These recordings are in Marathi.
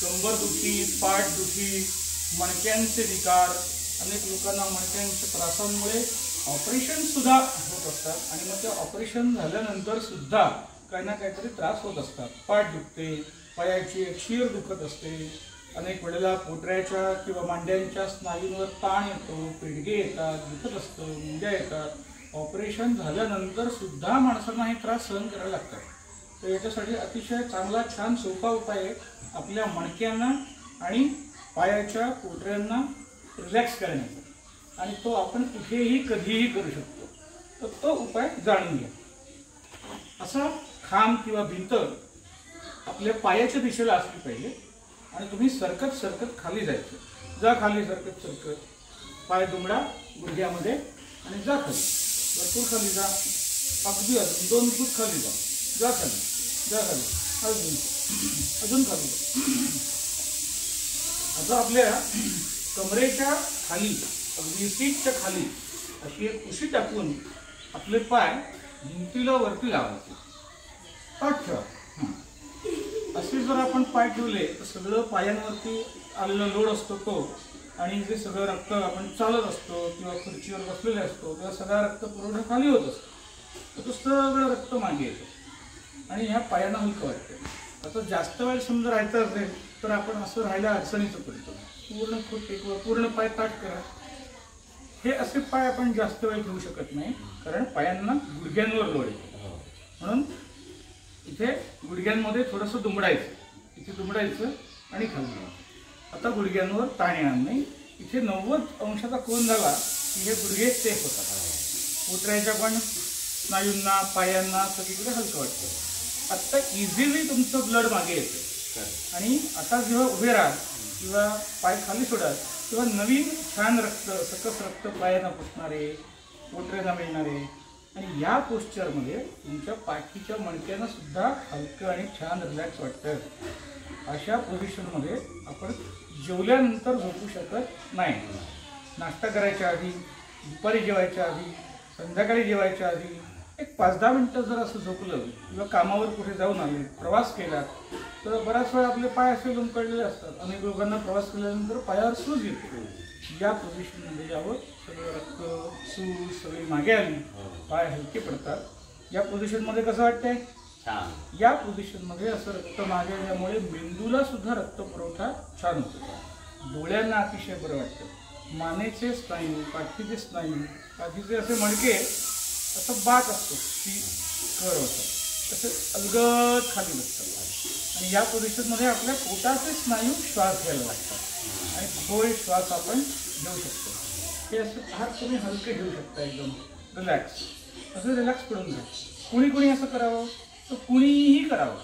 कंबरदुखी, पाठदुखी, मणक्यांचे विकार, अनेक लोकांना मणक्यांच्या त्रासांमुळे ऑपरेशन सुद्धा होत असतात आणि मग ते ऑपरेशन झाल्यानंतर सुद्धा काही ना काहीतरी त्रास होत असतात. पाठ दुखते, पायाची शिर दुखत असते, अनेक वेळेला पोटऱ्याच्या किंवा मांड्यांच्या स्नायूंवर ताण येतो, पिडगे येतात, दुखत असतं, मुंग्या येतात. ऑपरेशन झाल्यानंतर सुद्धा माणसांना हे त्रास सहन करावे लागतात. तर याच्यासाठी अतिशय चांगला छान सोपा उपाय आहे आपल्या मणक्यांना आणि पायाच्या पोटऱ्यांना रिलॅक्स करण्याचा, आणि तो आपण कुठेही कधीही करू शकतो. तर तो उपाय जाणून घ्या. असा खांब किंवा भिंत आपल्या पायाच्या दिशेला असली पाहिजे आणि तुम्ही सरकत सरकत खाली जायचं. जा खाली, सरकत सरकत पाय दुमडा गुडघ्यामध्ये आणि जा खाली, भरपूर खाली जा, अगदी अजून 2 फूट खाली जा, जा खाली, जा खाली, अजून खाली जा. आता आपल्या कमरेच्या खाली, अगदी सीटच्या खाली अशी एक उशी टाकून आपले पाय भिंतीला वरती लावायचे. पाठ ठेवा. असे जर आपण पाय ठेवले तर सगळं पायांवरती आलेला लोड असतो तो, आणि जे सगळं रक्त आपण चालत असतो किंवा खुर्चीवर बसलेले असतो तेव्हा सगळा रक्त पुरवठा खाली होत असतो, तर तो सगळं रक्त मागे येतं आणि ह्या पायांना हलकं वाटतं. आता जास्त वेळ समजा राहायचं असेल तर आपण असं राहायला अडचणीचं पडतो. पूर्ण खूप टेकवा, पूर्ण पाय ताठ करा. हे असे पाय आपण जास्त वेळ ठेवू शकत नाही, कारण पायांना गुडघ्यांवर लोड येतो. म्हणून इथे गुडघ्यांमध्ये थोडंसं दुमडायचं, इथे दुमडायचं आणि खाली. आता गुडघ्यांवर ताण येणार नाही. इथे 90 अंशाचा कोन झाला की हे गुडघे सेफ होतात. पोटऱ्याच्या पण स्नायूंना, पायांना सगळीकडे हलकं वाटतं. आत्ता इझिली तुमचं ब्लड मागे येतं आणि आता जेव्हा उभे राहाल किंवा पाय खाली सोडाल तेव्हा नवीन छान रक्त, सकस रक्त पायांना पुसणारे, पोटऱ्यांना मिळणारे, आणि या पोश्चरमध्ये तुमच्या पाठीच्या मणक्यांना सुद्धा हलकं आणि छान रिलॅक्स वाटतं. अशा पोझिशनमध्ये आपण जेवल्यानंतर झोपू शकत नाही. नाश्ता करायच्या आधी, दुपारी जेवायच्या आधी, संध्याकाळी जेवायच्या आधी एक 5-10 मिनटं जर असं झोपलं किंवा कामावर कुठे जाऊन आले, प्रवास केला, तर बराच वेळ आपले पाय असे लोंबकळलेले असतात. अनेक लोकांना प्रवास केल्यानंतर पायावर सूज येते. या पोझिशनमध्ये यावं, सगळं रक्त, सूज सगळी मागे आली, पाय हलके पडतात. या पोझिशनमध्ये कसं वाटतंय? या पोझिशनमध्ये असं रक्त मागे आल्यामुळे मेंदूला सुद्धा रक्त पुरवठा छान होतो. डोळ्यांना अतिशय बरं वाटतं. मानेचे स्नायू, पाठीचे स्नायू, पाठीचे असे मणके असं बाक असतो की कर होतं, तसे अलगद खाली बसतात. आणि या पोझिशनमध्ये आपल्या पोटाचे स्नायू श्वास घ्यायला लागतात आणि खोल श्वास आपण घेऊ शकतो. हे असं हात तुम्ही हलके घेऊ शकता, एकदम रिलॅक्स, असं रिलॅक्स पडून जा. कुणी कुणी असं करावं तर कुणीही करावं.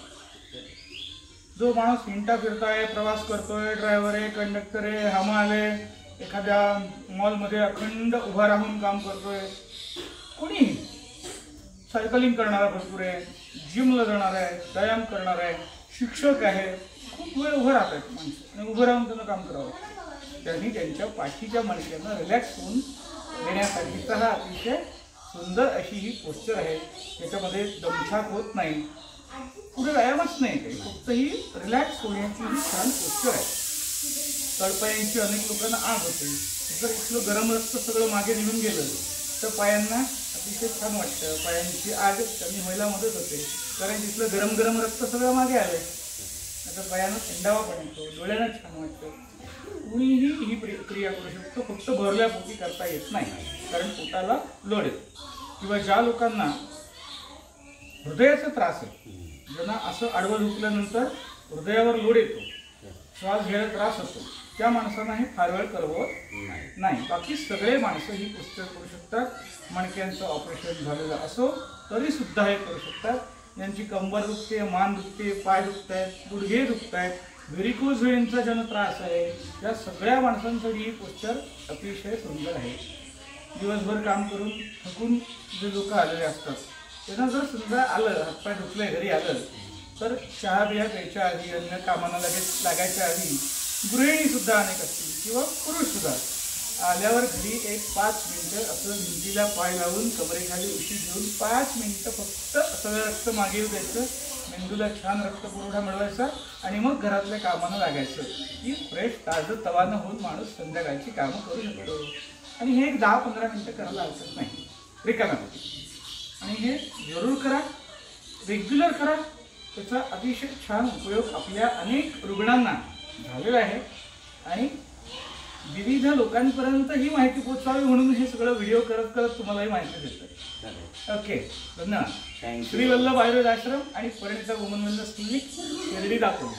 जो माणूस हिंडता फिरताय, प्रवास करतोय, ड्रायव्हर आहे, कंडक्टर आहे, हमाल आहे, एखाद्या मॉलमध्ये अखंड उभा राहून काम करतोय, कुणीही, सायकलिंग करणारा भरपूर आहे, जिमला जाणार आहे, व्यायाम करणार आहे, शिक्षक आहे, खूप वेळ उभं राहत आहेत माणसं आणि उभं राहून त्यांना काम करावं. त्यांनी त्यांच्या पाठीच्या मणक्यांना रिलॅक्स होऊन देण्यासाठीचा हा अतिशय सुंदर अशी ही पोस्चर आहे. त्याच्यामध्ये दमछाक होत नाही, पुढे व्यायामच नाही काही, फक्त ही रिलॅक्स होण्याची ही छान पोस्चर आहे. तळपायांची अनेक लोकांना आग होते. जर इथलं गरम रक्त सगळं मागे निघून गेलं तर पायांना अतिशय छान वाटतं, पायांची आग कमी व्हायला मदत होते, कारण तिथलं गरम गरम रक्त सगळं मागे आलं. आता पायांना थंडावा पण येतो, डोळ्यांना छान वाटतं. कुणीही ही क्रिया करू शकतो, फक्त भरल्या पोटी करता येत नाही, कारण पोटाला लोड येतो. किंवा ज्या लोकांना हृदयाचा त्रास आहे, ज्यांना असं आडवं झोपल्यानंतर हृदयावर लोड येतो, श्वास घ्यायला त्रास होतो, त्या माणसांना हे फार वेळ करवत नाही. बाकी सगळे माणसं ही पोस्चर करू शकतात. मणक्यांचं ऑपरेशन झालेलं असो तरी सुद्धा हे करू शकतात. ज्यांची कंबर दुखते, मान दुखते, पाय दुखत आहेत, गुडघे दुखत आहेत, व्हेरिकोज व्हेनचा ज्यांना त्रास आहे, या सगळ्या माणसांसाठी ही पोस्चर अतिशय सुंदर आहे. दिवसभर काम करून थकून जे लोक आलेले असतात त्यांना जर समजा आलं, हातपाय दुखले, घरी आलं, तर चहा बिया प्यायच्या आधी, अन्य कामांना लगेच लागायच्या आधी, गृहिणीसुद्धा अनेक असतील किंवा पुरुषसुद्धा आल्यावर घरी एक 5 मिनिटं असं भिंतीला पाय लावून कमरेखाली उशी घेऊन 5 मिनिटं फक्त सगळं रक्त मागे येऊ द्यायचं मेंदूला छान रक्तपुरवठा मिळवायचा आणि मग घरातल्या कामानं लागायचं की फ्रेश ताजं तवानं होऊन माणूस संध्याकाळची कामं करू शकतो. आणि हे एक 10-15 मिनिटं करायला हरकत नाही रिकाम्यामध्ये. आणि हे जरूर करा, रेग्युलर करा. त्याचा अतिशय छान उपयोग आपल्या अनेक रुग्णांना झालेला आहे आणि विविध लोकांपर्यंत ही माहिती पोहोचावी म्हणून हे सगळं व्हिडिओ करत करत तुम्हालाही माहिती देतं. ओके, धन्यवाद. श्री वल्लभ आयुर्वेद आश्रम आणि Parinita woman wellness clinic, Shirdi, Dapoli.